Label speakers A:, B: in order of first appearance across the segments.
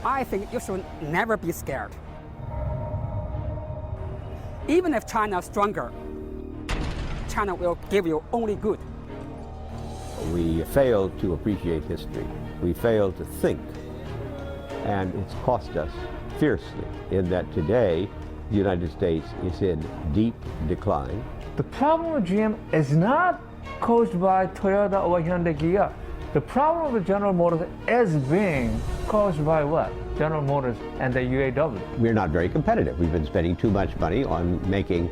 A: I think you should never be scared. Even if China is stronger, China will give you only good.
B: We fail to appreciate history. We fail to think. And it's cost us fiercely in that today the United States is in deep decline.
C: The problem with GM is not caused by Toyota or Hyundai Kia. The problem with General Motors is being caused by what? General Motors and the UAW.
B: We're not very competitive. We've been spending too much money on making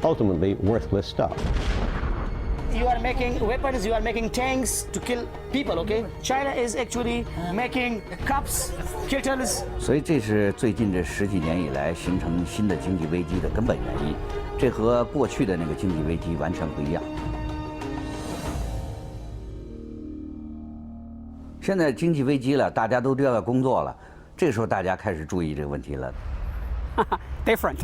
B: ultimately worthless stuff.
D: You are making weapons, you are making tanks to kill people, okay? China is actually making cups, kettles.
E: 所以这是最近这10几年以来形成新的经济危机的根本原因，这和过去的那个经济危机完全不一样。现在经济危机了，大家都都要工作了，这时候大家开始注意这个问题了。
A: Different.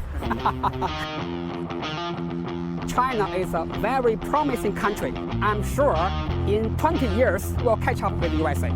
A: China is a very promising country. I'm sure in 20 years we'll catch up with USA.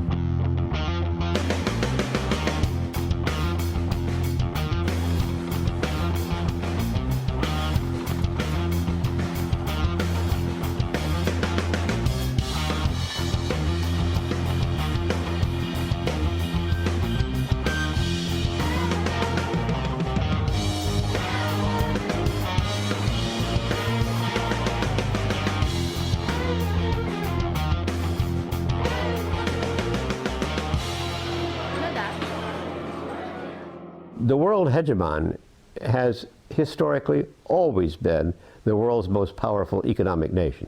B: The world hegemon has historically always been the world's most powerful economic nation.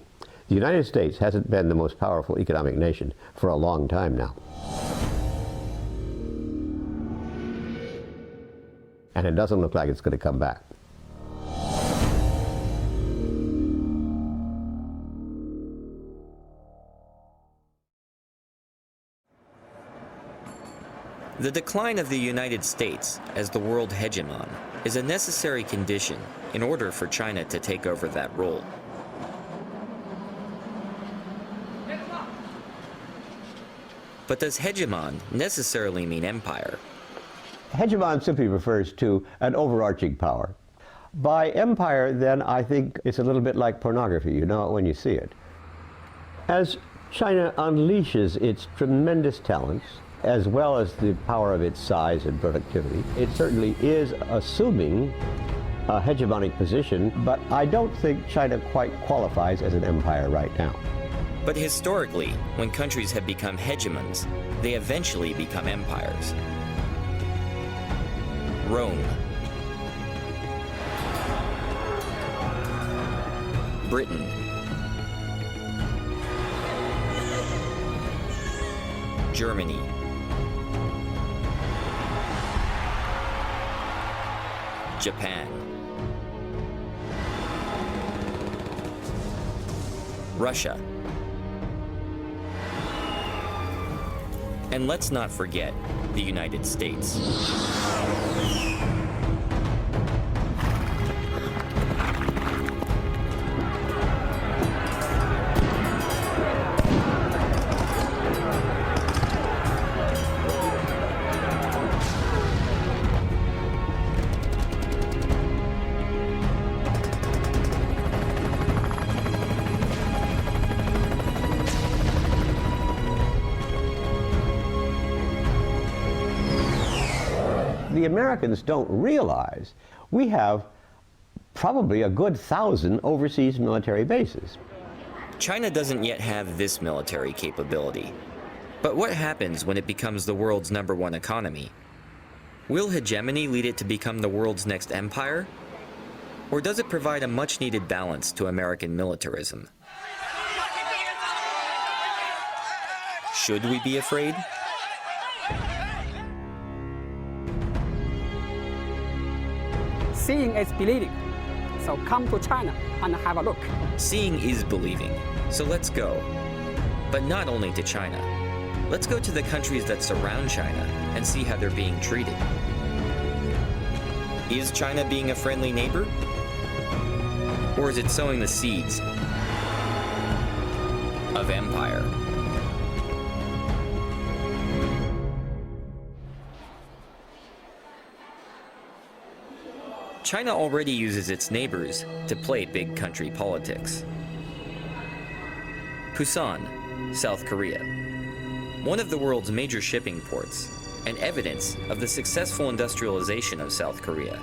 B: The United States hasn't been the most powerful economic nation for a long time now. And it doesn't look like it's going to come back.
F: The decline of the United States as the world hegemon is a necessary condition in order for China to take over that role. But does hegemon necessarily mean empire?
B: Hegemon simply refers to an overarching power. By empire, then, I think it's a little bit like pornography. You know it when you see it. As China unleashes its tremendous talents, as well as the power of its size and productivity, it certainly is assuming a hegemonic position, but I don't think China quite qualifies as an empire right now.
F: But historically, when countries have become hegemons, they eventually become empires. Rome, Britain, Germany, Japan, Russia, and let's not forget the United States.
B: The Americans don't realize we have probably a good 1,000 overseas military bases.
F: China doesn't yet have this military capability. But what happens when it becomes the world's #1 economy? Will hegemony lead it to become the world's next empire? Or does it provide a much-needed balance to American militarism? Should we be afraid?
A: Seeing is believing. So come to China and have a look.
F: Seeing is believing, so let's go. But not only to China. Let's go to the countries that surround China and see how they're being treated. Is China being a friendly neighbor? Or is it sowing the seeds of empire? China already uses its neighbors to play big country politics. Busan, South Korea. One of the world's major shipping ports, and evidence of the successful industrialization of South Korea,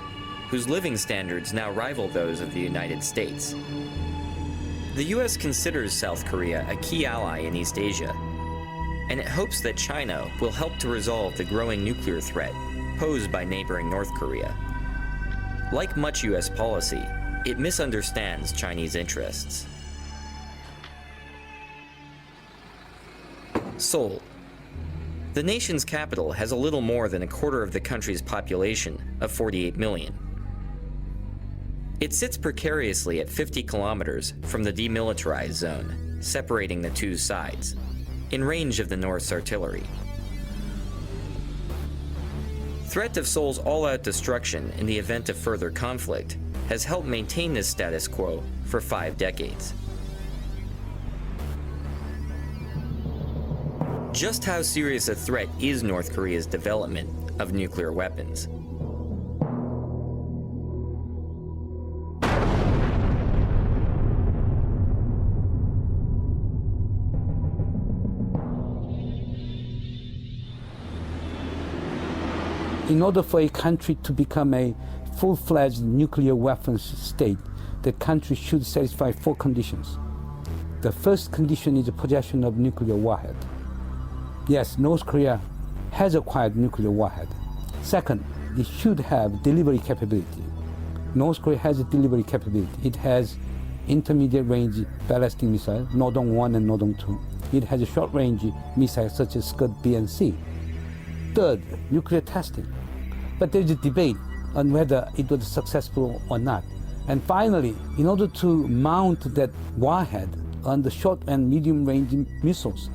F: whose living standards now rival those of the United States. The US considers South Korea a key ally in East Asia, and it hopes that China will help to resolve the growing nuclear threat posed by neighboring North Korea. Like much US policy, it misunderstands Chinese interests. Seoul. The nation's capital has a little more than a quarter of the country's population of 48 million. It sits precariously at 50 kilometers from the demilitarized zone, separating the two sides, in range of the North's artillery. Threat of Seoul's all-out destruction in the event of further conflict has helped maintain this status quo for 5 decades. Just how serious a threat is North Korea's development of nuclear weapons?
G: In order for a country to become a full-fledged nuclear weapons state, the country should satisfy 4 conditions. The first condition is the possession of nuclear warhead. Yes, North Korea has acquired nuclear warhead. Second, it should have delivery capability. North Korea has a delivery capability. It has intermediate range ballistic missile, Nodong 1 and Nodong 2. It has a short range missiles such as Scud B and C. Third, nuclear testing. But there is a debate on whether it was successful or not. And finally, in order to mount that warhead on the short and medium range missiles,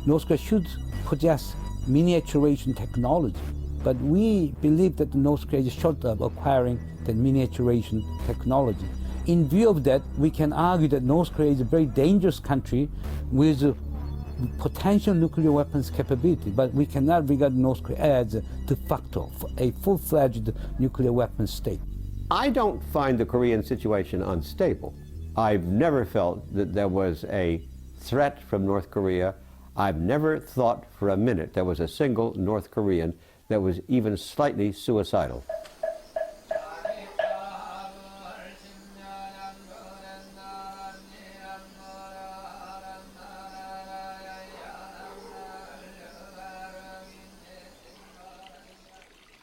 G: North Korea should possess miniaturization technology. But we believe that North Korea is short of acquiring that miniaturization technology. In view of that, we can argue that North Korea is a very dangerous country with potential nuclear weapons capability, but we cannot regard North Korea as de facto a full-fledged nuclear weapons state.
B: I don't find the Korean situation unstable. I've never felt that there was a threat from North Korea. I've never thought for a minute there was a single North Korean that was even slightly suicidal.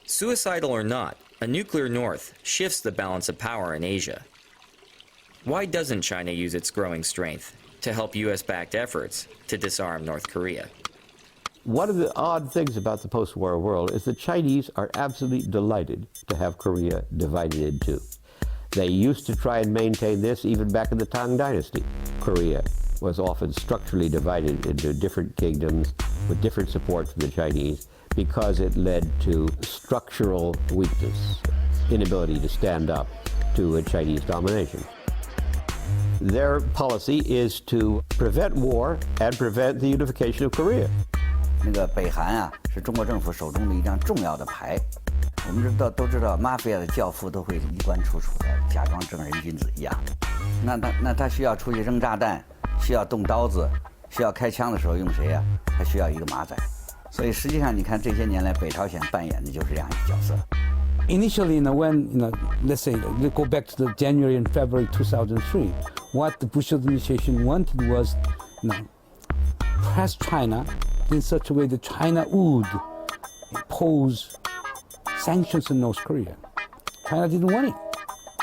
F: Suicidal or not, a nuclear North shifts the balance of power in Asia. Why doesn't China use its growing strength to help US-backed efforts to disarm North Korea?
B: One of the odd things about the post-war world is the Chinese are absolutely delighted to have Korea divided in two. They used to try and maintain this even back in the Tang Dynasty. Korea was often structurally divided into different kingdoms with different support from the Chinese because it led to structural weakness, inability to stand up to a Chinese domination. Their policy is to prevent war and prevent the unification of Korea.
E: 那个北韩啊，是中国政府手中的一张重要的牌。我们都知道，mafia的教父都会衣冠楚楚的，假装正人君子一样。那他需要出去扔炸弹，需要动刀子，需要开枪的时候用谁呀？他需要一个马仔。所以实际上，你看这些年来，北朝鲜扮演的就是这样一个角色。
G: Initially, when let's say we go back to the January and February 2003, what the Bush administration wanted was, press China in such a way that China would impose sanctions on North Korea. China didn't want it.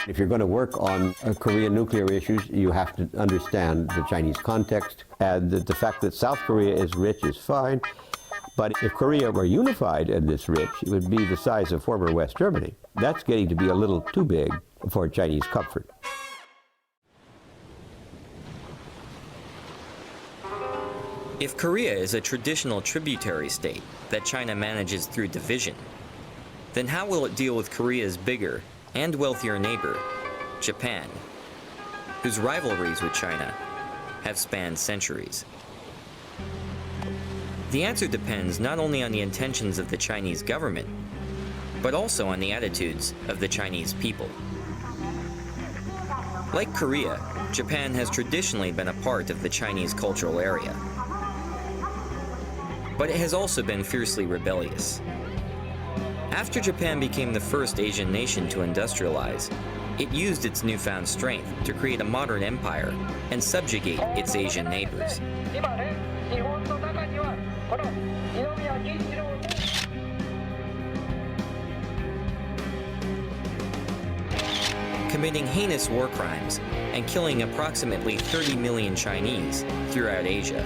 B: If you're going to work on Korean nuclear issues, you have to understand the Chinese context, and the fact that South Korea is rich is fine. But if Korea were unified and this rich, it would be the size of former West Germany. That's getting to be a little too big for Chinese comfort.
F: If Korea is a traditional tributary state that China manages through division, then how will it deal with Korea's bigger and wealthier neighbor, Japan, whose rivalries with China have spanned centuries? The answer depends not only on the intentions of the Chinese government, but also on the attitudes of the Chinese people. Like Korea, Japan has traditionally been a part of the Chinese cultural area. But it has also been fiercely rebellious. After Japan became the first Asian nation to industrialize, it used its newfound strength to create a modern empire and subjugate its Asian neighbors. Committing heinous war crimes and killing approximately 30 million Chinese throughout Asia.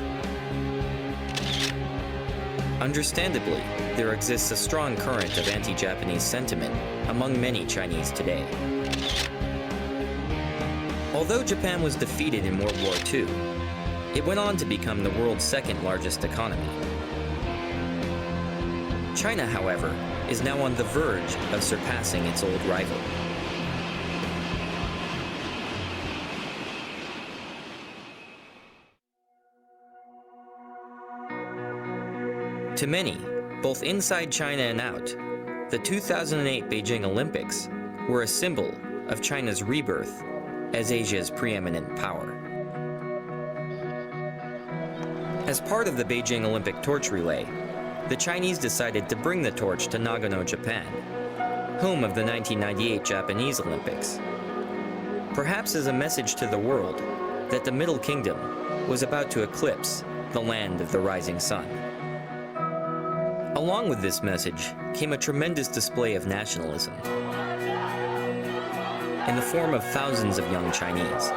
F: Understandably, there exists a strong current of anti-Japanese sentiment among many Chinese today. Although Japan was defeated in World War II, it went on to become the world's second largest economy. China, however, is now on the verge of surpassing its old rival. To many, both inside China and out, the 2008 Beijing Olympics were a symbol of China's rebirth as Asia's preeminent power. As part of the Beijing Olympic torch relay, the Chinese decided to bring the torch to Nagano, Japan, home of the 1998 Japanese Olympics, perhaps as a message to the world that the Middle Kingdom was about to eclipse the land of the rising sun. Along with this message came a tremendous display of nationalism in the form of thousands of young Chinese.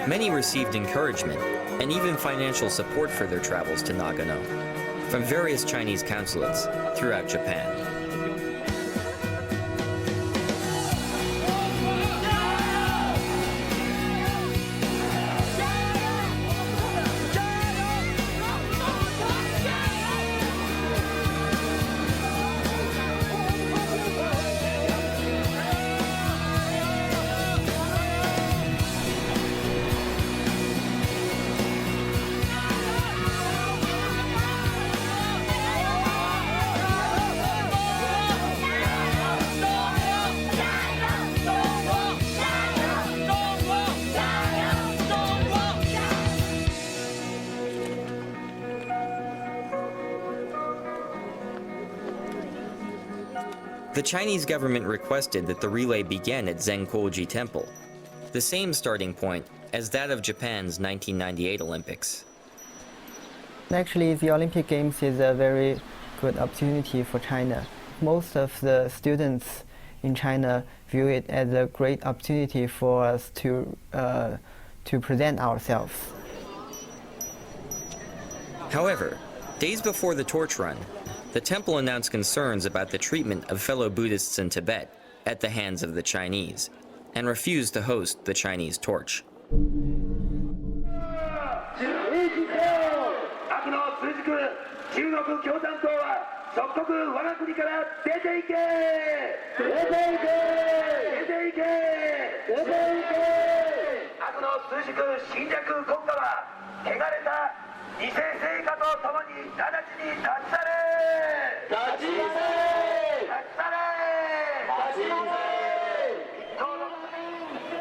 F: Many received encouragement and even financial support for their travels to Nagano from various Chinese consulates throughout Japan. The Chinese government requested that the relay begin at Zenkoji Temple, the same starting point as that of Japan's 1998 Olympics.
H: Actually, the Olympic Games is a very good opportunity for China. Most of the students in China view it as a great opportunity for us to present ourselves.
F: However, days before the torch run, the temple announced concerns about the treatment of fellow Buddhists in Tibet at the hands of the Chinese, and refused to host the Chinese torch.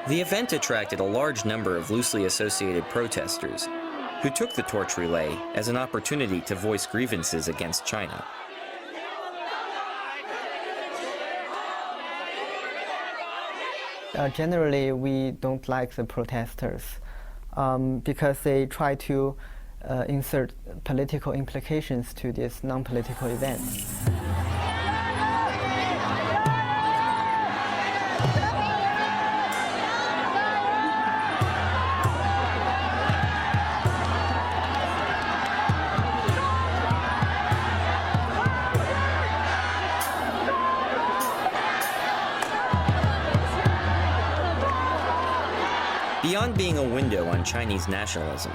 F: The event attracted a large number of loosely associated protesters who took the torch relay as an opportunity to voice grievances against China.
H: Generally, we don't like the protesters because they try to insert political implications to this non-political event.
F: Beyond being a window on Chinese nationalism,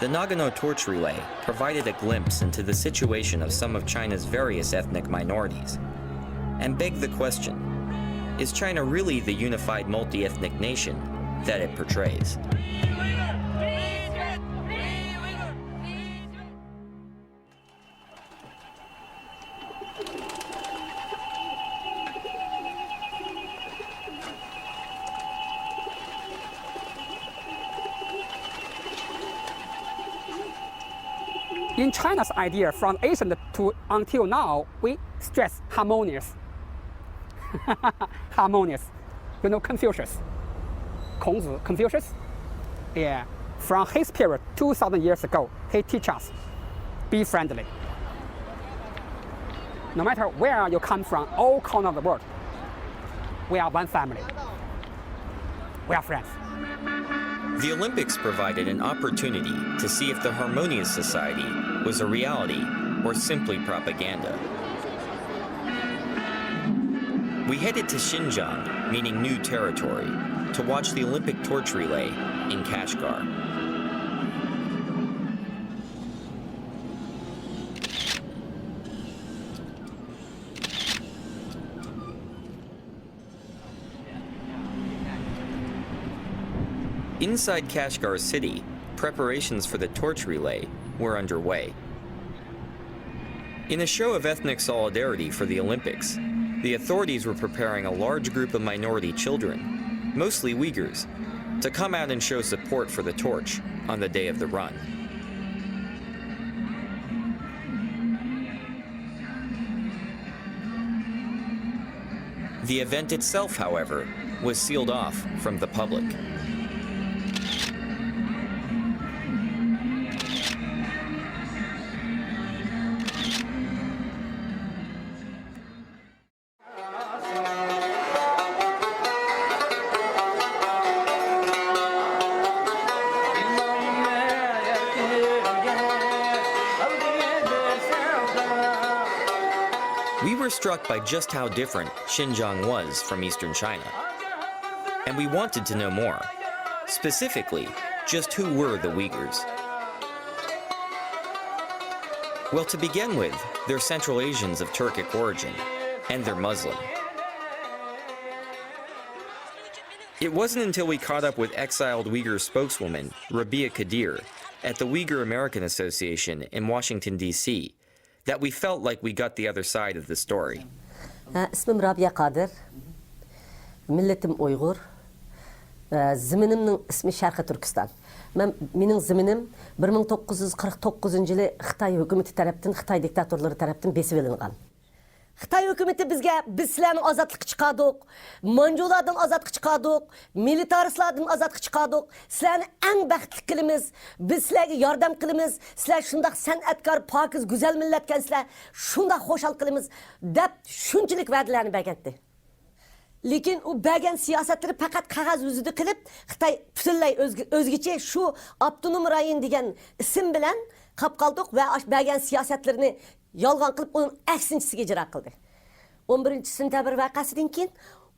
F: the Nagano torch relay provided a glimpse into the situation of some of China's various ethnic minorities, and begged the question, is China really the unified multi-ethnic nation that it portrays?
A: In China's idea, from ancient to until now, we stress harmonious. Harmonious. You know Confucius, Kongzi, Confucius? Yeah. From his period, 2,000 years ago, he teach us, be friendly. No matter where you come from, all corners of the world, we are one family. We are friends.
F: The Olympics provided an opportunity to see if the harmonious society was a reality or simply propaganda. We headed to Xinjiang, meaning new territory, to watch the Olympic torch relay in Kashgar. Inside Kashgar city, preparations for the torch relay were underway. In a show of ethnic solidarity for the Olympics, the authorities were preparing a large group of minority children, mostly Uyghurs, to come out and show support for the torch on the day of the run. The event itself, however, was sealed off from the public. We were struck by just how different Xinjiang was from eastern China. And we wanted to know more. Specifically, just who were the Uyghurs? Well, to begin with, they're Central Asians of Turkic origin, and they're Muslim. It wasn't until we caught up with exiled Uyghur spokeswoman Rabia Kadir at the Uyghur American Association in Washington, D.C., that we felt like we got the other side of the story.
I: İsmim Rabia Kadir, milletim Uyghur, ziminimnin ismi Şarkı Türkistan. Mening ziminim 1949 yılı Xitay hükümeti tarafından, Xitay diktatorları tarafından besip elingan. Xitay hükümeti biz sizlerden azatlık çıkardık, Manjulardan azatlık çıkardık, militaristlardan azatlık çıkardık. Sizlerden en baxtlı kılımız, biz sizlerge yardım kılımız, sizler şundak sanatkar, pakiz, güzel milletken şundak hoşal kılımız, dep şunçilik vadilerini bergetti. Lekin u bergen siyasetleri fakat qog'oz yuzida qilib, Xitoy butunlay o'zgacha shu Abdunum rayon degan ism bilan qolib qoldik va bergen siyasetlerini yolg'on qilib uning aksinchisiga ijro qildi. 11-sentabr voqeasidan keyin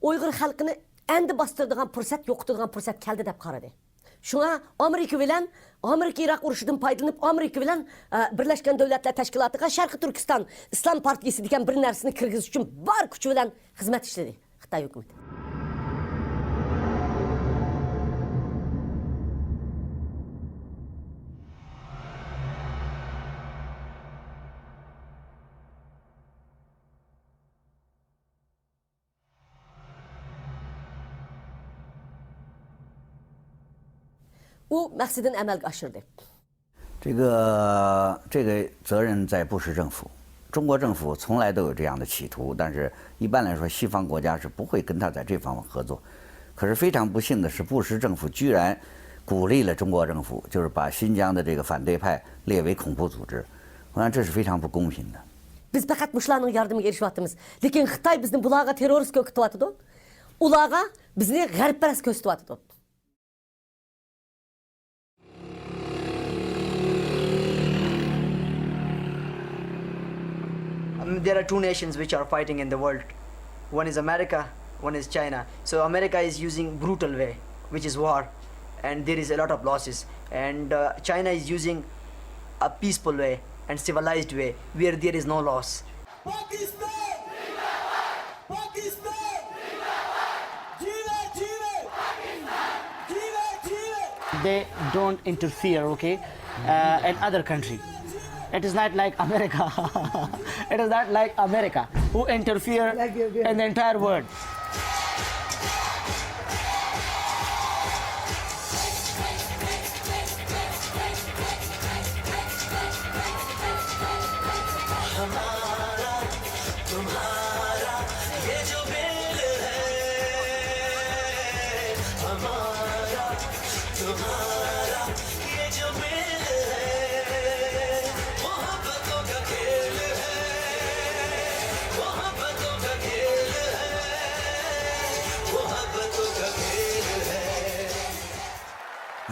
I: Uyg'ur xalqini endi bostiradigan fursat, yo'qotadigan fursat keldi deb qaradi. Shunga Amerika Iroq urushidan foydalanib, Amerika bilan Birlashgan Davlatlar Tashkilotiga Sharqiy Turkiston Islom partiyasi degan bir narsani kirgizish uchun bor kuchi bilan xizmat ishladi Xitoy hukumati. Bu maksadını amalga oshirdi.
E: 这个责任在布什政府，中国政府从来都有这样的企图，但是一般来说，西方国家是不会跟他在这方面合作。可是非常不幸的是，布什政府居然鼓励了中国政府，就是把新疆的这个反对派列为恐怖组织。我想这是非常不公平的。
I: Biz faqat bularning yordamiga erishyapmiz. Lekin Xitoy bizni bularga terrorist ko'rsatyapti. Ularga bizni g'arbparast ko'rsatyapti.
J: There are two nations which are fighting in the world. One is America, one is China. So America is using brutal way, which is war, and there is a lot of losses. And China is using a peaceful way and civilized way, where there is no loss.
D: They don't interfere, okay, in other country. It is not like America. It is not like America who interfere in the entire world.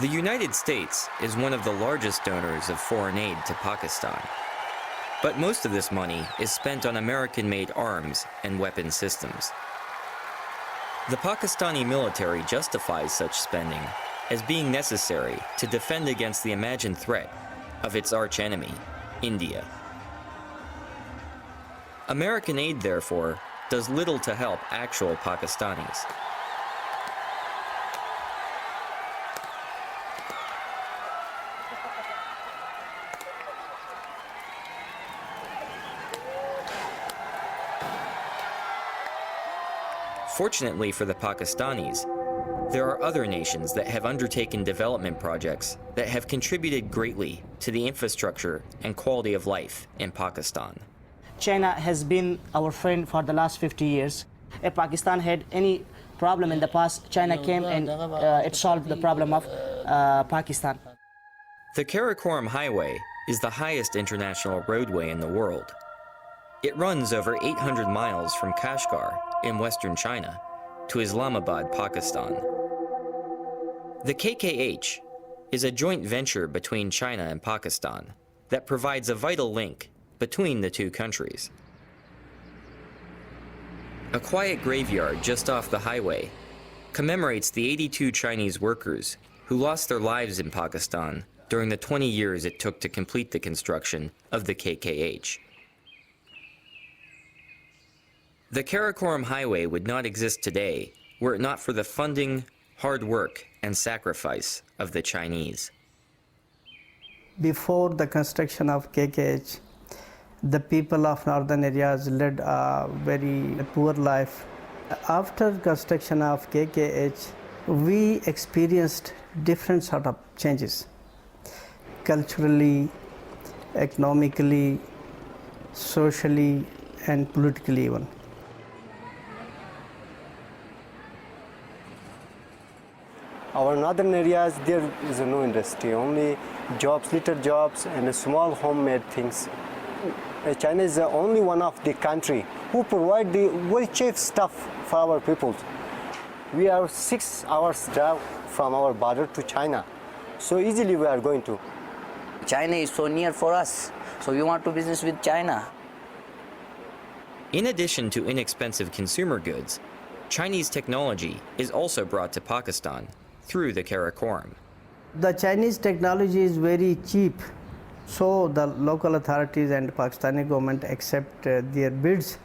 F: The United States is one of the largest donors of foreign aid to Pakistan. But most of this money is spent on American-made arms and weapon systems. The Pakistani military justifies such spending as being necessary to defend against the imagined threat of its archenemy, India. American aid, therefore, does little to help actual Pakistanis. Fortunately for the Pakistanis, there are other nations that have undertaken development projects that have contributed greatly to the infrastructure and quality of life in Pakistan.
D: China has been our friend for the last 50 years. If Pakistan had any problem in the past, China came and it solved the problem of Pakistan.
F: The Karakoram Highway is the highest international roadway in the world. It runs over 800 miles from Kashgar in western China to Islamabad, Pakistan. The KKH is a joint venture between China and Pakistan that provides a vital link between the two countries. A quiet graveyard just off the highway commemorates the 82 Chinese workers who lost their lives in Pakistan during the 20 years it took to complete the construction of the KKH. The Karakoram Highway would not exist today were it not for the funding, hard work, and sacrifice of the Chinese.
K: Before the construction of KKH, the people of northern areas led a very poor life. After construction of KKH, we experienced different sort of changes, culturally, economically, socially, and politically even.
L: Our northern areas, there is no industry, only jobs, little jobs, and small homemade things. China is the only one of the country who provide the very cheap stuff for our people. We are 6 hours drive from our border to China, so easily we are going to.
E: China is so near for us, so we want to business with China.
F: In addition to inexpensive consumer goods, Chinese technology is also brought to Pakistan through the Karakoram.
K: The Chinese technology is very cheap, so the local authorities and Pakistani government accept their bids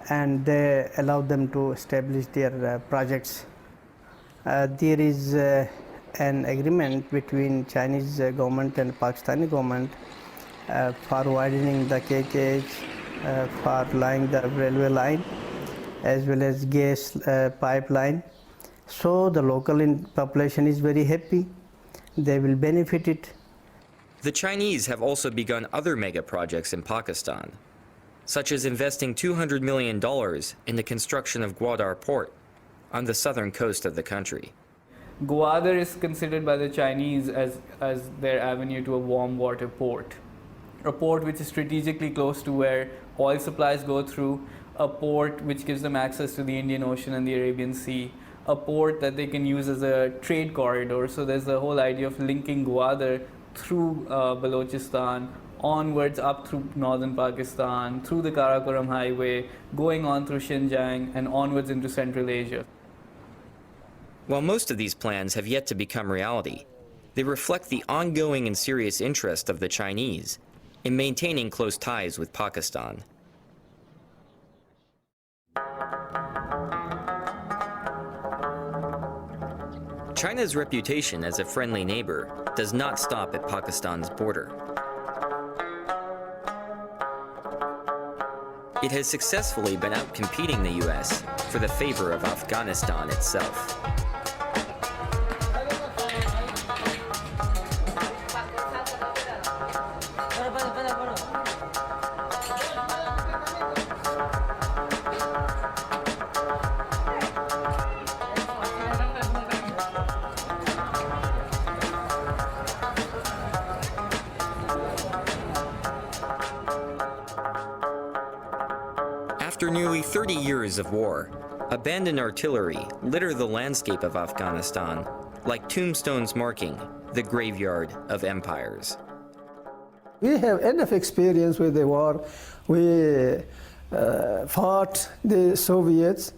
K: and they allow them to establish their projects. There is an agreement between Chinese government and Pakistani government for widening the KKH, for laying the railway line as well as gas pipeline. So the local population is very happy. They will benefit it.
F: The Chinese have also begun other mega projects in Pakistan, such as investing $200 million in the construction of Gwadar Port on the southern coast of the country.
M: Gwadar is considered by the Chinese as their avenue to a warm water port. A port which is strategically close to where oil supplies go through, a port which gives them access to the Indian Ocean and the Arabian Sea, a port that they can use as a trade corridor. So there's the whole idea of linking Gwadar through Balochistan, onwards up through northern Pakistan, through the Karakoram Highway, going on through Xinjiang, and onwards into Central Asia.
F: While most of these plans have yet to become reality, they reflect the ongoing and serious interest of the Chinese in maintaining close ties with Pakistan. China's reputation as a friendly neighbor does not stop at Pakistan's border. It has successfully been outcompeting the US for the favor of Afghanistan itself. After nearly 30 years of war, abandoned artillery litter the landscape of Afghanistan like tombstones marking the graveyard of empires.
N: We have enough experience with the war. We fought the Soviets.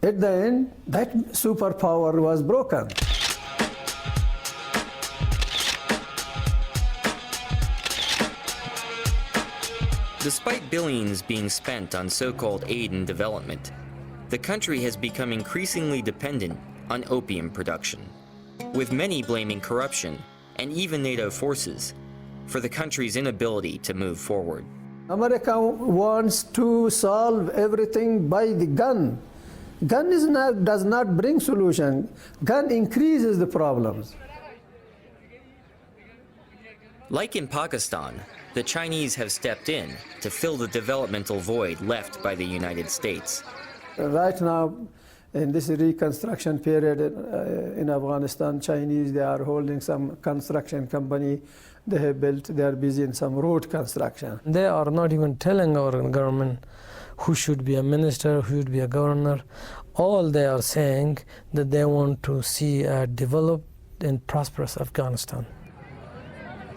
N: At the end, that superpower was broken.
F: Despite billions being spent on so-called aid and development, the country has become increasingly dependent on opium production, with many blaming corruption and even NATO forces for the country's inability to move forward.
N: America wants to solve everything by the gun. Gun does not bring solution. Gun increases the problems.
F: Like in Pakistan, the Chinese have stepped in to fill the developmental void left by the United States.
N: Right now, in this reconstruction period in Afghanistan, Chinese, they are holding some construction company they have built. They are busy in some road construction.
O: They are not even telling our government who should be a minister, who should be a governor. All they are saying that they want to see a developed and prosperous Afghanistan.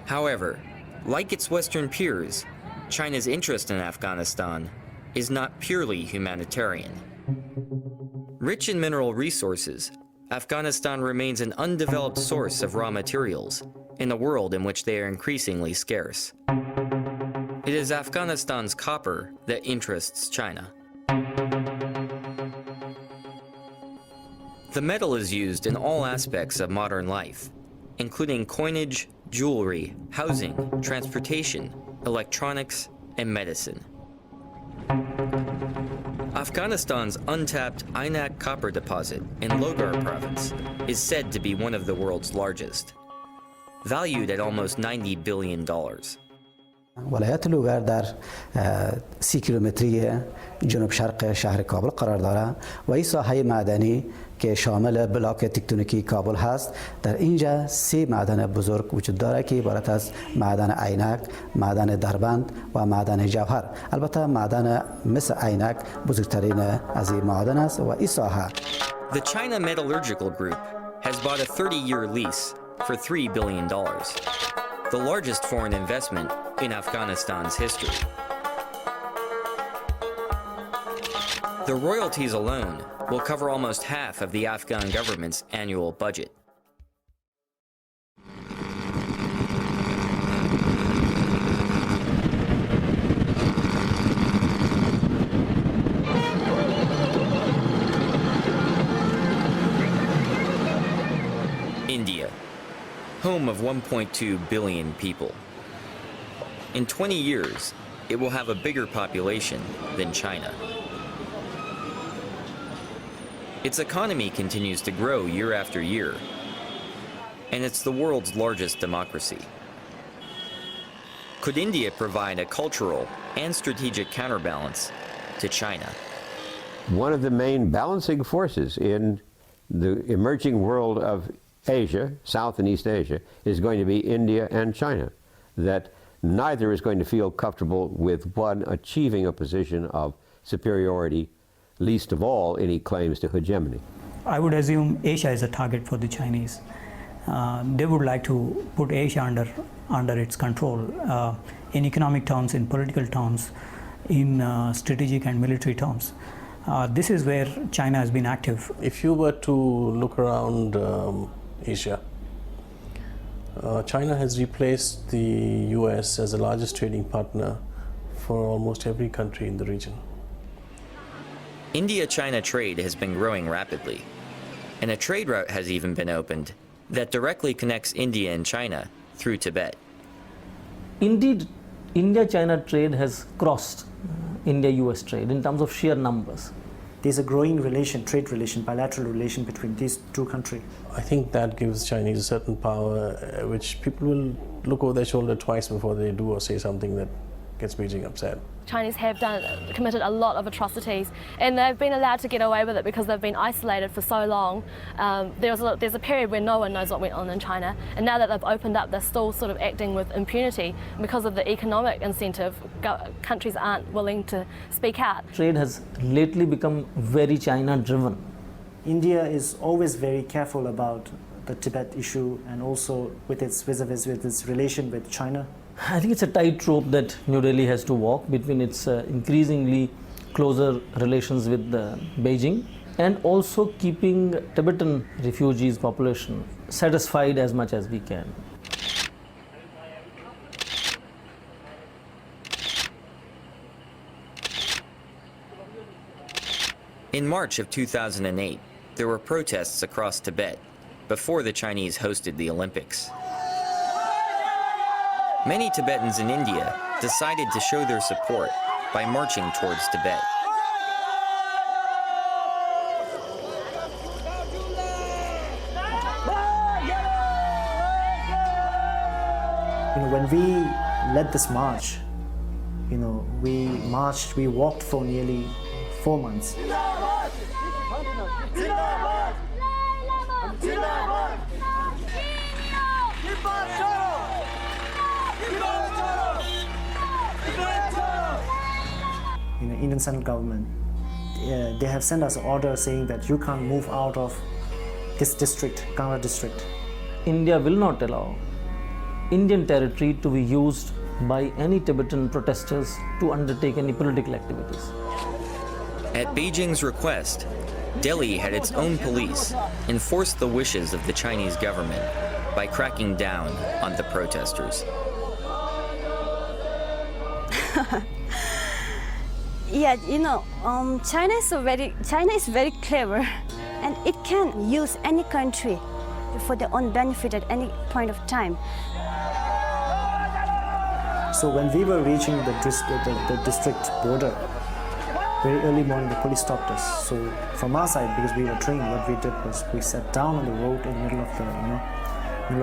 F: However, like its Western peers, China's interest in Afghanistan is not purely humanitarian. Rich in mineral resources, Afghanistan remains an undeveloped source of raw materials in a world in which they are increasingly scarce. It is Afghanistan's copper that interests China. The metal is used in all aspects of modern life, including coinage, jewelry, housing, transportation, electronics, and medicine. Afghanistan's untapped Ainak copper deposit in Logar province is said to be one of the world's largest, valued at almost $90 billion.
P: ولایت لوگر در 30 کیلومتری جنوب شرق شهر کابل قرار دارد و این ساحه معدنی که شامل بلاک تکتونیکی کابل هست. در اینجا 3 معدن بزرگ وجود دارد که عبارت از معدن عینک، معدن دربند و معدن جوهر. البته معدن مثل عینک بزرگترین از این معدن است و این ساحه.
F: The China Metallurgical Group has bought a 30-year lease for $3 billion, the largest foreign investment in Afghanistan's history. The royalties alone will cover almost half of the Afghan government's annual budget. India, home of 1.2 billion people. In 20 years, it will have a bigger population than China. Its economy continues to grow year after year, and it's the world's largest democracy. Could India provide a cultural and strategic counterbalance to China?
B: One of the main balancing forces in the emerging world of Asia, South and East Asia, is going to be India and China, that neither is going to feel comfortable with one achieving a position of superiority, least of all any claims to hegemony.
Q: I would assume Asia is a target for the Chinese. They would like to put Asia under its control in economic terms, in political terms, in strategic and military terms. This is where China has been active.
R: If you were to look around Asia, China has replaced the US as the largest trading partner for almost every country in the region.
F: India-China trade has been growing rapidly, and a trade route has even been opened that directly connects India and China through Tibet.
S: Indeed, India-China trade has crossed India-US trade in terms of sheer numbers.
T: There's a growing trade relation, bilateral relation between these two countries.
R: I think that gives Chinese a certain power, which people will look over their shoulder twice before they do or say something that gets Beijing upset.
U: Chinese have committed a lot of atrocities, and they've been allowed to get away with it because they've been isolated for so long. There's a period where no one knows what went on in China, and now that they've opened up, they're still sort of acting with impunity because of the economic incentive. Countries aren't willing to speak out.
S: Trade has lately become very China-driven.
T: India is always very careful about the Tibet issue and also with its vis-a-vis with its relation with China?
S: I think it's a tightrope that New Delhi has to walk between its increasingly closer relations with Beijing and also keeping Tibetan refugees population satisfied as much as we can.
F: In March of 2008, there were protests across Tibet before the Chinese hosted the Olympics. Many Tibetans in India decided to show their support by marching towards Tibet.
T: When we led this march, we walked for nearly 4 months. Indian central government, they have sent us an order saying that you can't move out of this district, Kangra district.
S: India will not allow Indian territory to be used by any Tibetan protesters to undertake any political activities.
F: At Beijing's request, Delhi had its own police enforce the wishes of the Chinese government by cracking down on the protesters.
C: Yeah, China is very clever, and it can use any country for their own benefit at any point of time.
T: So when we were reaching the district border, very early morning, the police stopped us. So from our side, because we were trained, what we did was we sat down on the road in the middle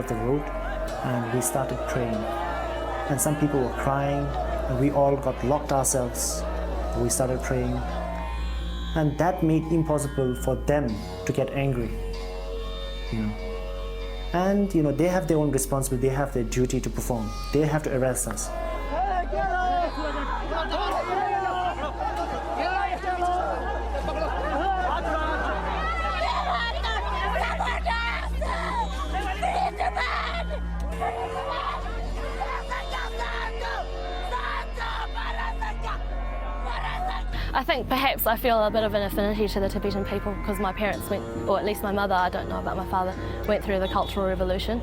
T: of the road, and we started praying. And some people were crying, and we all got locked ourselves. We started praying, and that made impossible for them to get angry. And they have their own responsibility. They have their duty to perform. They have to arrest us.
U: I think perhaps I feel a bit of an affinity to the Tibetan people because my parents went, or at least my mother, I don't know about my father, went through the Cultural Revolution.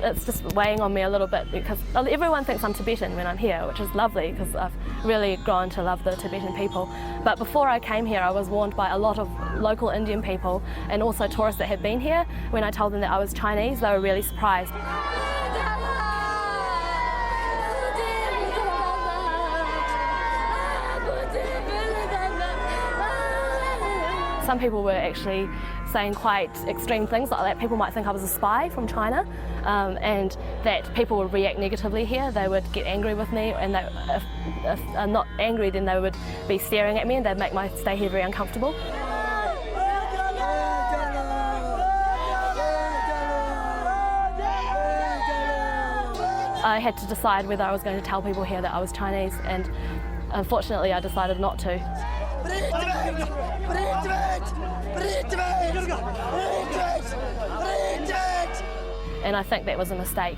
U: It's just weighing on me a little bit because everyone thinks I'm Tibetan when I'm here, which is lovely because I've really grown to love the Tibetan people. But before I came here, I was warned by a lot of local Indian people and also tourists that had been here. When I told them that I was Chinese, they were really surprised. Some people were actually saying quite extreme things, like that people might think I was a spy from China, and that people would react negatively here. They would get angry with me, and if I'm not angry, then they would be staring at me and they'd make my stay here very uncomfortable. I had to decide whether I was going to tell people here that I was Chinese, and unfortunately I decided not to. And I think that was a mistake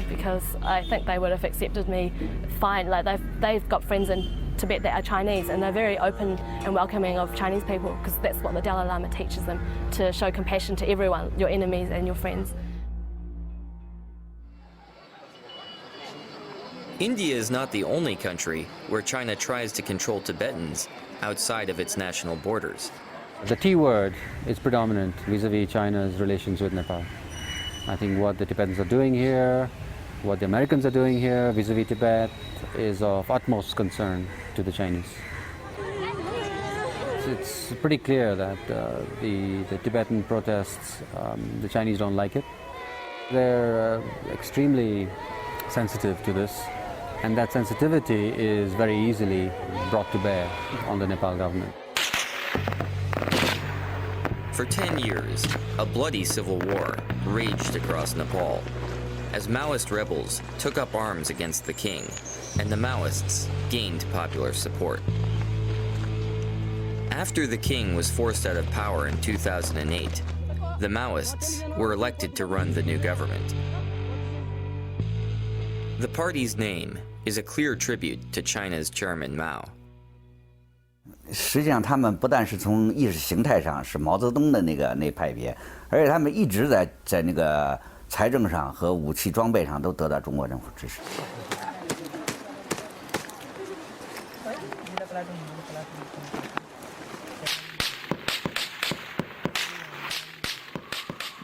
U: because I think they would have accepted me fine. Like they've got friends in Tibet that are Chinese, and they're very open and welcoming of Chinese people because that's what the Dalai Lama teaches them, to show compassion to everyone, your enemies and your friends.
F: India is not the only country where China tries to control Tibetans outside of its national borders.
V: The T word is predominant vis-a-vis China's relations with Nepal. I think what the Tibetans are doing here, what the Americans are doing here vis-a-vis Tibet is of utmost concern to the Chinese. It's pretty clear that the Tibetan protests, the Chinese don't like it. They're extremely sensitive to this, and that sensitivity is very easily brought to bear on the Nepal government.
F: For 10 years, a bloody civil war raged across Nepal. as Maoist rebels took up arms against the king, and the Maoists gained popular support. After the king was forced out of power in 2008, the Maoists were elected to run the new government. The party's name is a clear tribute to China's Chairman Mao.
E: 实际上，他们不但是从意识形态上是毛泽东的那派别，而且他们一直在那个财政上和武器装备上都得到中国政府支持。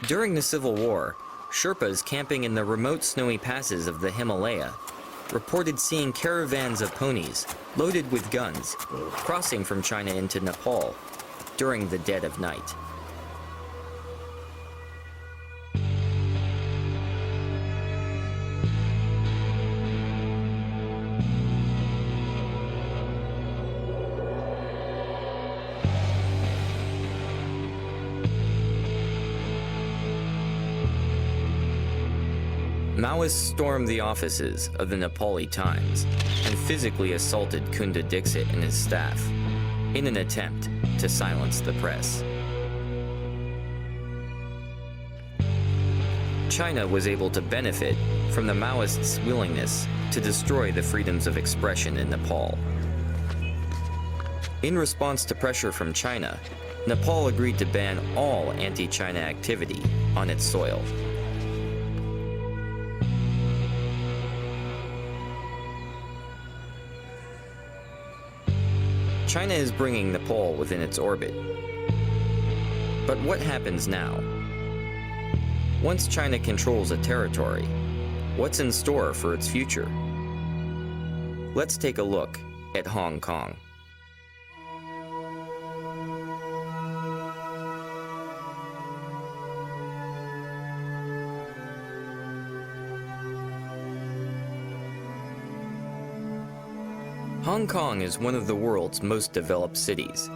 F: During the Civil War, Sherpas camping in the remote snowy passes of the Himalaya reported seeing caravans of ponies loaded with guns crossing from China into Nepal during the dead of night. Maoists stormed the offices of the Nepali Times and physically assaulted Kunda Dixit and his staff in an attempt to silence the press. China was able to benefit from the Maoists' willingness to destroy the freedoms of expression in Nepal. In response to pressure from China, Nepal agreed to ban all anti-China activity on its soil. China is bringing Nepal within its orbit. But what happens now? Once China controls a territory, what's in store for its future? Let's take a look at Hong Kong. Hong Kong is one of the world's most developed cities.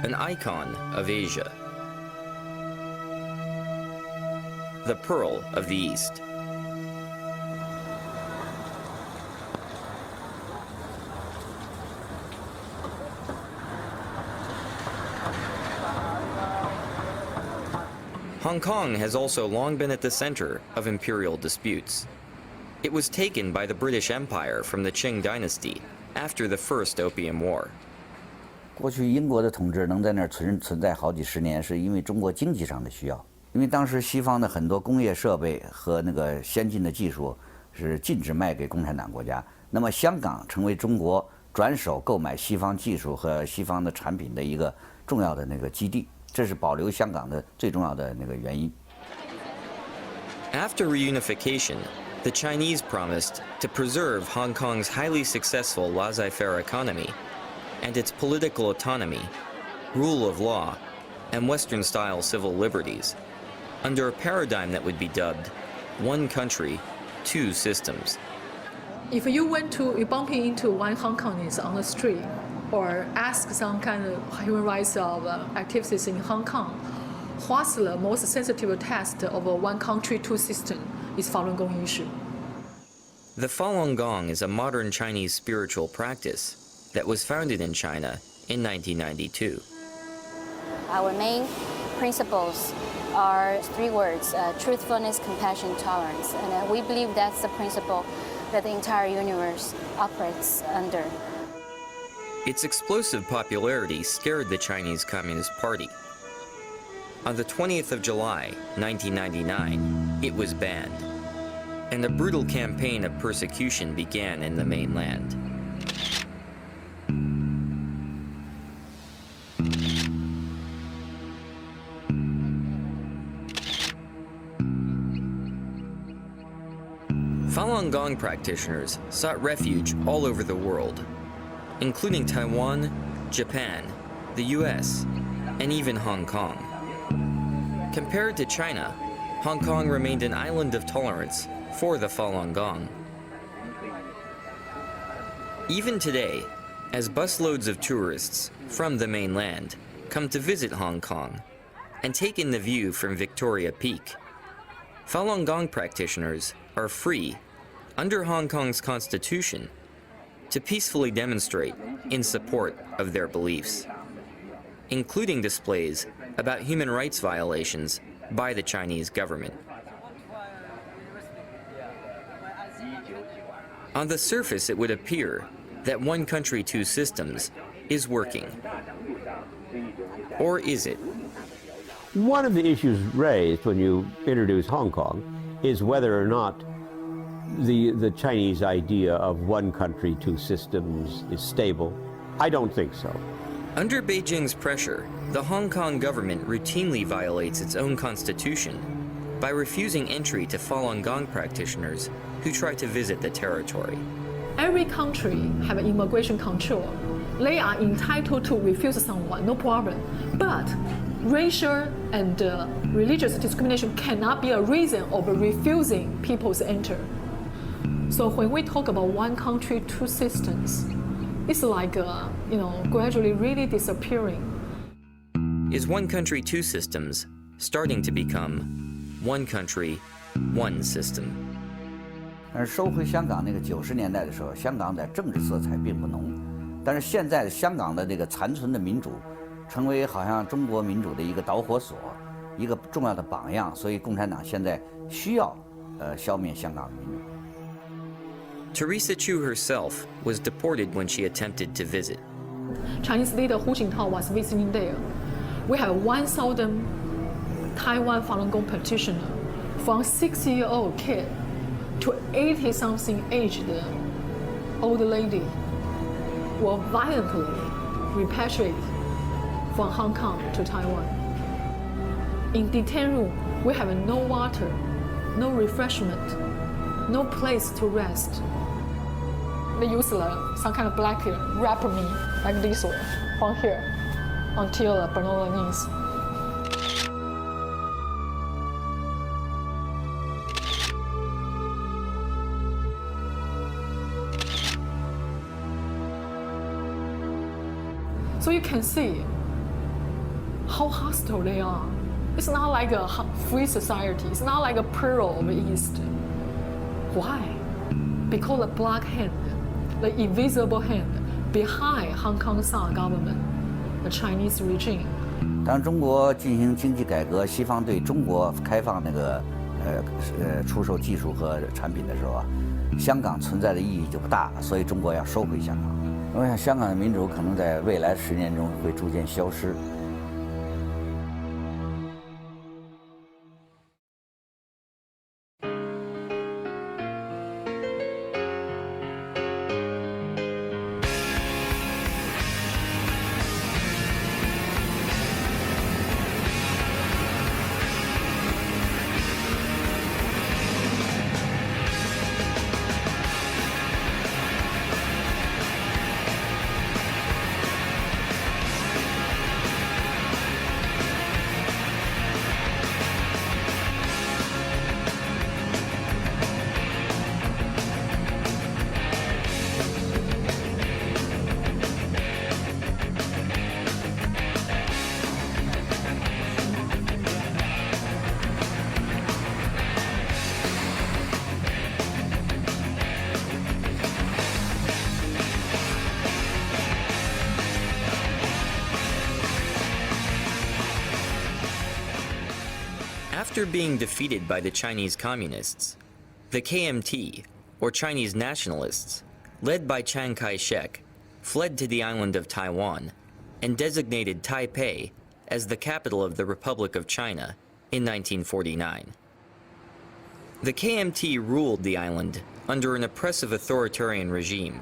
F: An icon of Asia. The Pearl of the East. Hong Kong has also long been at the center of imperial disputes. It was taken by the British Empire from the Qing dynasty after the First Opium War.
E: 过去英国的统治能在那儿存在好几十年，是因为中国经济上的需要。因为当时西方的很多工业设备和那个先进的技术是禁止卖给共产党国家，那么香港成为中国转手购买西方技术和西方的产品的一个重要的那个基地。 这是保留香港的最重要的那个原因。
F: After reunification, the Chinese promised to preserve Hong Kong's highly successful laissez-faire economy and its political autonomy, rule of law, and Western-style civil liberties, under a paradigm that would be dubbed "one country, two systems."
G: If you bumping into one Hong Kongese on the street, or ask some kind of human rights activities in Hong Kong, what's the most sensitive test of a one country, two system is Falun Gong issue.
F: The Falun Gong is a modern Chinese spiritual practice that was founded in China in 1992.
H: Our main principles are three words: truthfulness, compassion, tolerance. And we believe that's the principle that the entire universe operates under.
F: Its explosive popularity scared the Chinese Communist Party. On the 20th of July, 1999, it was banned, and a brutal campaign of persecution began in the mainland. Falun Gong practitioners sought refuge all over the world, including Taiwan, Japan, the US, and even Hong Kong. Compared to China, Hong Kong remained an island of tolerance for the Falun Gong. Even today, as busloads of tourists from the mainland come to visit Hong Kong and take in the view from Victoria Peak, Falun Gong practitioners are free, under Hong Kong's constitution, to peacefully demonstrate in support of their beliefs, including displays about human rights violations by the Chinese government. On the surface, it would appear that one country, two systems is working. Or is it?
B: One of the issues raised when you introduce Hong Kong is whether or not the Chinese idea of one country, two systems is stable. I don't think so.
F: Under Beijing's pressure, the Hong Kong government routinely violates its own constitution by refusing entry to Falun Gong practitioners who try to visit the territory.
G: Every country have immigration control. They are entitled to refuse someone, no problem. But racial and religious discrimination cannot be a reason of refusing people to enter. So when we talk about one country, two systems, it's like, gradually really disappearing.
F: Is one country, two systems starting to become one country, one system?
E: 但是收回香港那个90年代的时候，香港的政治色彩并不浓，但是现在香港的这个残存的民主，成为好像中国民主的一个导火索，一个重要的榜样，所以共产党现在需要消灭香港的民主。
F: Teresa Chiu herself was deported when she attempted to visit.
G: Chinese leader Hu Jintao was visiting there. We have 1,000 Taiwan Falun Gong practitioners, from 6-year-old kid to 80-something aged old lady, were violently repatriated from Hong Kong to Taiwan. In detention room, we have no water, no refreshment, no place to rest. They use some kind of blanket, wrap me like this way, from here, until below the knees. So you can see how hostile they are. It's not like a free society. It's not like a pearl of the East. Why? Because the black hand, the invisible hand behind Hong Kong's government, the Chinese regime.
E: 当中国进行经济改革，西方对中国开放那个出售技术和产品的时候啊，香港存在的意义就不大，所以中国要收回香港。我想香港的民主可能在未来10年中会逐渐消失。
F: After being defeated by the Chinese Communists, the KMT, or Chinese nationalists, led by Chiang Kai-shek, fled to the island of Taiwan and designated Taipei as the capital of the Republic of China in 1949. The KMT ruled the island under an oppressive authoritarian regime,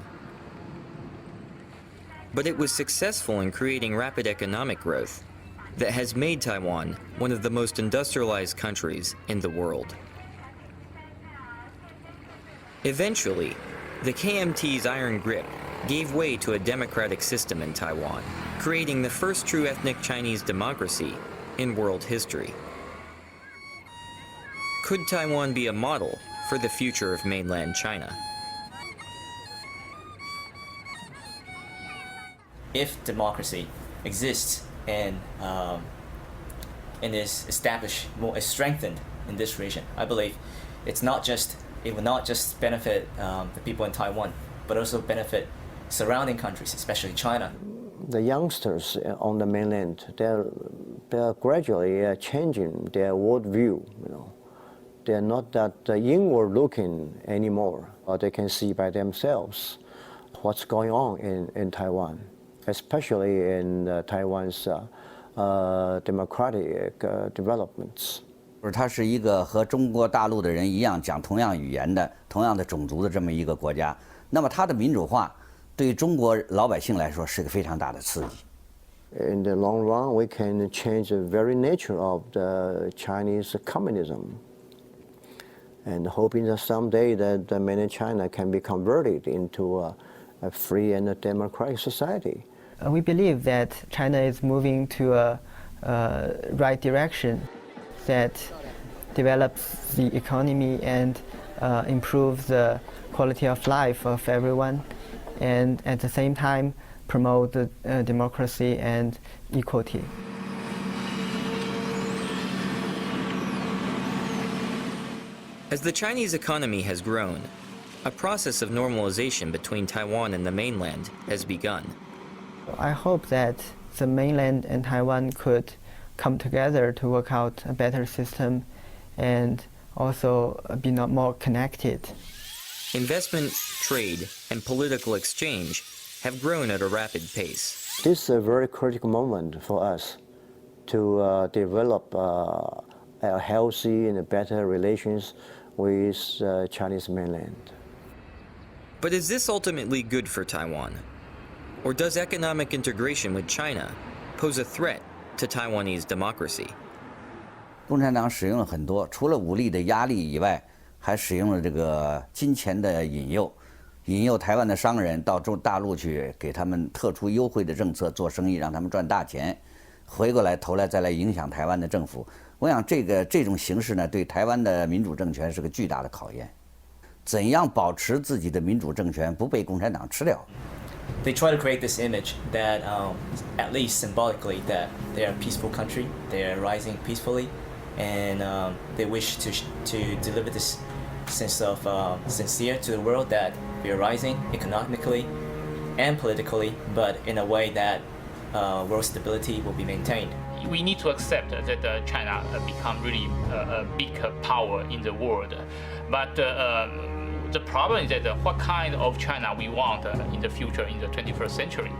F: but it was successful in creating rapid economic growth that has made Taiwan one of the most industrialized countries in the world. Eventually, the KMT's iron grip gave way to a democratic system in Taiwan, creating the first true ethnic Chinese democracy in world history. Could Taiwan be a model for the future of mainland China?
A: if democracy exists and is established, more is strengthened in this region, I believe it will not just benefit the people in Taiwan, but also benefit surrounding countries, especially China.
I: The youngsters on the mainland, they're gradually changing their worldview. They're not that inward-looking anymore. They can see by themselves what's going on in Taiwan, especially in Taiwan's democratic developments.
E: 它是一个和中国大陆的人一样讲同样语言的、同样的种族的这么一个国家，那么它的民主化对中国老百姓来说是个非常大的刺激。
I: In the long run, we can change the very nature of the Chinese communism, and hoping that someday that the mainland China can be converted into a free and a democratic society.
W: We believe that China is moving to a right direction that develops the economy and improves the quality of life of everyone, and at the same time promote the democracy and equality.
F: As the Chinese economy has grown, a process of normalization between Taiwan and the mainland has begun.
W: I hope that the mainland and Taiwan could come together to work out a better system and also be more connected.
F: Investment, trade, and political exchange have grown at a rapid pace.
I: This is a very critical moment for us to develop a healthy and better relations with Chinese mainland.
F: But is this ultimately good for Taiwan? Or does economic integration with China pose a threat to Taiwanese democracy?
E: 共产党使用了很多，除了武力的压力以外，还使用了这个金钱的引诱台湾的商人到大陆去，给他们特殊优惠的政策做生意，让他们赚大钱，回过来头来再来影响台湾的政府。我想这种形式呢，对台湾的民主政权是个巨大的考验。怎样保持自己的民主政权不被共产党吃掉？
A: They try to create this image that, at least symbolically, that they are a peaceful country, they are rising peacefully, and they wish to deliver this sense of sincere to the world that we are rising economically and politically, but in a way that world stability will be maintained.
X: We need to accept that China become really a big power in the world, but the problem is that what kind of China we want in the future, in the 21st century.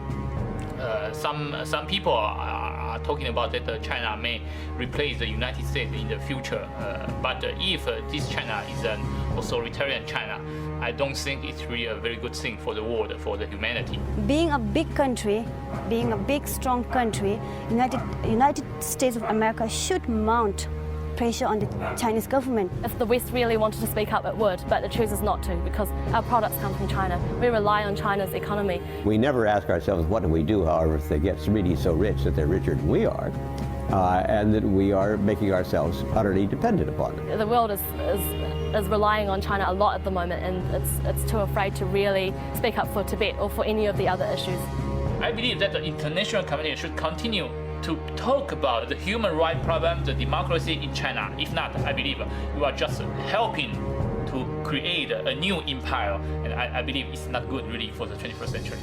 X: Some people are talking about that China may replace the United States in the future. But if this China is an authoritarian China, I don't think it's really a very good thing for the world, for the humanity.
C: Being a big country, being a big, strong country, United States of America should mount pressure on the Chinese government.
U: If the West really wanted to speak up, it would, but it chooses not to because our products come from China. We rely on China's economy.
B: We never ask ourselves, what do we do, however, if they get really so rich that they're richer than we are, and that we are making ourselves utterly dependent upon them.
U: The world is relying on China a lot at the moment, and it's too afraid to really speak up for Tibet or for any of the other issues.
X: I believe that the international community should continue to talk about the human rights problem, the democracy in China. If not, I believe you are just helping to create a new empire, and I believe it's not good really for the 21st century.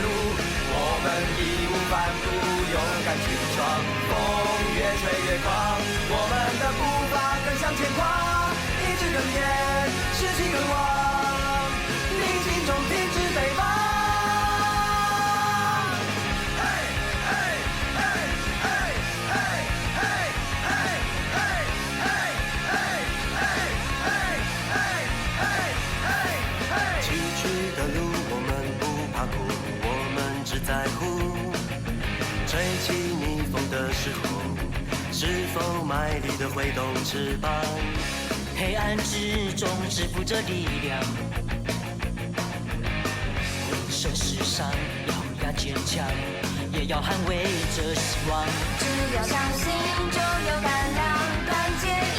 D: 路，我们义无反顾，勇敢去闯。风越吹越狂，我们的步伐更向前跨，意志更坚，士气更旺，逆境中停止北方。崎岖的路，我们不怕苦，我们只在乎吹起逆风的时候，是否卖力地挥动翅膀？
J: 黑暗之中支付着力量，浑身是伤，咬牙坚强，也要捍卫着希望。
K: 只要相信，就有胆量，团结。